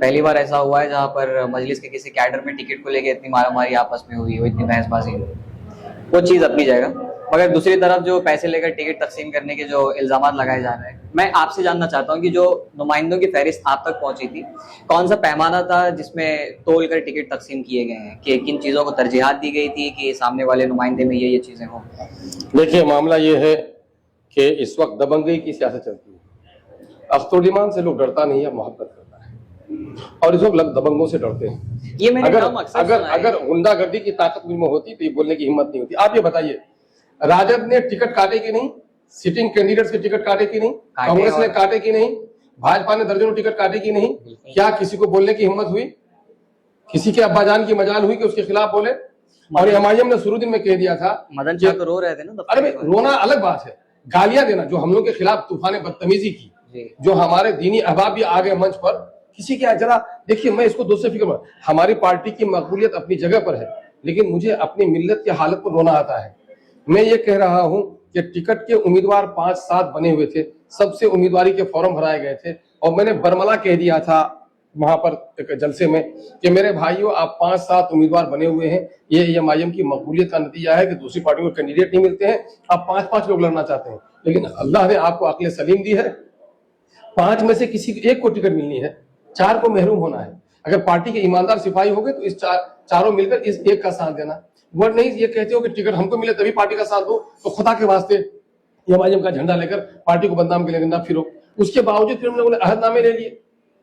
पहली बार ऐसा हुआ है जहां पर मजलिस के किसी कैडर में टिकट को लेके इतनी मारामारी आपस में हुई हो, इतनी बहसबाजी हुई, वो चीज अपनी जगह। मगर दूसरी तरफ जो पैसे लेकर टिकट तकसीम करने के जो इल्जाम लगाए जा रहे हैं, मैं आपसे जानना चाहता हूं कि जो नुमाइंदों की फहरिस्त आप तक पहुंची थी, कौन सा पैमाना था जिसमें तोल कर टिकट तकसीम किए गए हैं, कि किन चीजों को तरजीहात दी गई थी कि सामने वाले नुमाइंदे में ये चीजें हों? देखिए, मामला ये है कि इस वक्त दबंगई की सियासत चलती है। अख्तरुद्दीन से लोग डरता नहीं है, मोहब्बत करता है, और इस वक्त लोग दबंगों से डरते हैं। ये मैंने अगर गुंडागर्दी की ताकत मुझ में होती तो ये बोलने की हिम्मत नहीं होती। आप ये बताइए, राजद ने टिकट काटे कि नहीं? सिटिंग कैंडिडेट्स के टिकट काटे कि नहीं? कांग्रेस ने काटे कि नहीं? भाजपा ने दर्जनों टिकट काटे कि नहीं? क्या किसी को बोलने की हिम्मत हुई? किसी के अब्बाजान की मजाल हुई कि उसके खिलाफ बोले? और एमआईएम ने शुरू दिन में कह दिया था, मदन शाह तो रो रहे थे ना। अरे रोना अलग बात है, गालियां देना, जो हम लोग के खिलाफ तूफान बदतमीजी की, जो हमारे दीनी अहबाब भी आ गए मंच पर, किसी के जरा देखिए, मैं इसको दोस्त फिक्र में, हमारी पार्टी की मकबूलियत अपनी जगह पर है, लेकिन मुझे अपनी मिल्लत की हालत पर रोना आता है। मैं ये कह रहा हूं कि टिकट के उम्मीदवार 5-7 बने हुए थे, सबसे उम्मीदवारी के फॉर्म भराए गए थे, और मैंने बरमला कह दिया था वहां पर एक जलसे में कि मेरे भाइयों, आप 5-7 उम्मीदवार बने हुए हैं, ये एमआईएम की मकबूलियत का नतीजा है कि दूसरी पार्टियों को कैंडिडेट नहीं मिलते हैं, आप 5-5 लोग लड़ना चाहते हैं, लेकिन अल्लाह ने आपको अक्ल सलीम दी है। 5 में से किसी एक को टिकट मिलनी है, 4 को महरूम होना है। अगर पार्टी के ईमानदार सिपाही हो गए तो इस चारों मिलकर इस एक का साथ देना। वो नहीं ये कहते हो कि टिकट हमको मिले तभी पार्टी का साथ दो, तो खुदा के वास्ते एमआईएम का झंडा लेकर पार्टी को बदनाम के लिए ना फिरो। उसके बावजूद फिर हम लोगों ने अहदनामे ले लिए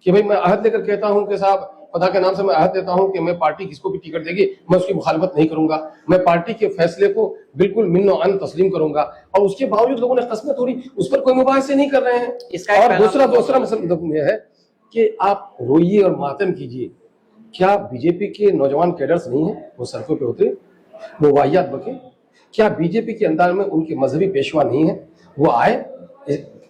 कि भाई मैं अहद लेकर कहता हूं कि साहब खुदा के नाम से मैं अहद देता हूं कि मैं पार्टी किसको भी टिकट देगी मैं उसकी मुखालफत नहीं करूंगा, मैं पार्टी के फैसले को बिल्कुल मिन्नो अन तस्लीम करूंगा। और उसके बावजूद लोगों ने कस्में तोड़ी, उस पर कोई मुबाहिसे नहीं कर रहे हैं। और दूसरा मसला यह है कि आप रोइए और मातम कीजिए, क्या बीजेपी के नौजवान कैडर्स नहीं है? वो सड़कों पे होते, वो वाहियात बके। क्या बीजेपी के अंदर में उनके मजहबी पेशवा नहीं है? वो आए,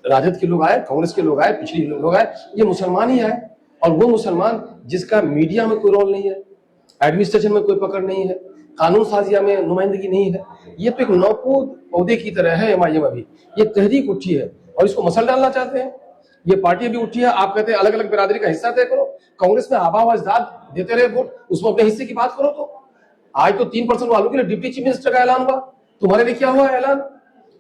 राजद के लोग आए, कांग्रेस के लोग आए, पिछड़ी लोग आए, ये मुसलमान ही आए, और वो मुसलमान जिसका मीडिया में कोई रोल नहीं है, एडमिनिस्ट्रेशन में कोई पकड़ नहीं है, कानून साजिया में नुमाइंदगी नहीं है, ये तो एक नौकूद पौधे की तरह है। एमआईएम अभी ये तहरीक उठी है और इसको मसल डालना चाहते हैं। ये पार्टी भी उठी है, आप कहते हैं अलग अलग बिरादरी का हिस्सा तय करो। कांग्रेस में आबा व अजदाद देते रहे वोट, उसमें अपने हिस्से की बात करो। तो आज तो 3% वालों के लिए डिप्टी चीफ मिनिस्टर का ऐलान हुआ, तुम्हारे लिए क्या हुआ ऐलान?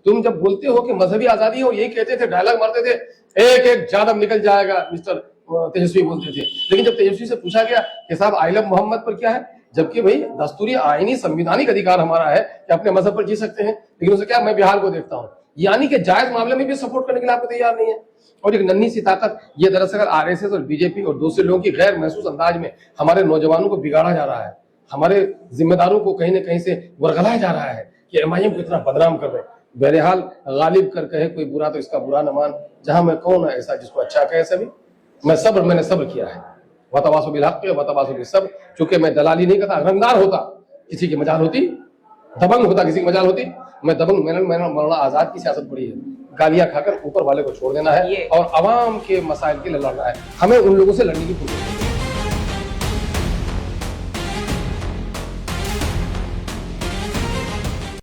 तुम जब बोलते हो कि मजहबी आजादी हो, यही कहते थे, डायलॉग मारते थे, एक एक जादव निकल जाएगा, मिस्टर तेजस्वी बोलते थे। लेकिन जब तेजस्वी से पूछा गया कि साहब आई लव मोहम्मद पर क्या है, जबकि भाई दस्तूरी आईनी संविधानिक अधिकार हमारा है कि अपने मजहब पर जी सकते हैं, लेकिन उसे क्या, मैं बिहार को देखता हूँ, यानी कि जायज मामले में भी सपोर्ट करने के लिए आपको तैयार नहीं है। और एक नन्ही सी ताकत, ये दरअसल आरएसएस और बीजेपी और दूसरे लोगों की गैर महसूस अंदाज में हमारे नौजवानों को बिगाड़ा जा रहा है, हमारे जिम्मेदारों को कहीं न कहीं से वरगलाया जा रहा है कि एमआईएम को इतना बदनाम कर रहे हैं। बहरहाल गालिब कर कहे कोई बुरा तो इसका बुरा न मान, जहां मैं कौन है ऐसा जिसको अच्छा कहे सभी। मैंने सब्र किया है, वतवासो बिल हक़ वतवासो बिस सब्र। चूंकि मैं दलाली नहीं करता, रंगदार होता किसी की मजाल होती, दबंग होता किसी की मजाल होती, मैं दबंग मैंने मौलाना आजाद की सियासत पढ़ी है, गालियां खाकर ऊपर वाले को छोड़ देना है और अवाम के मसाइल के लिए लड़ना है। हमें उन लोगों से लड़ने की पूरी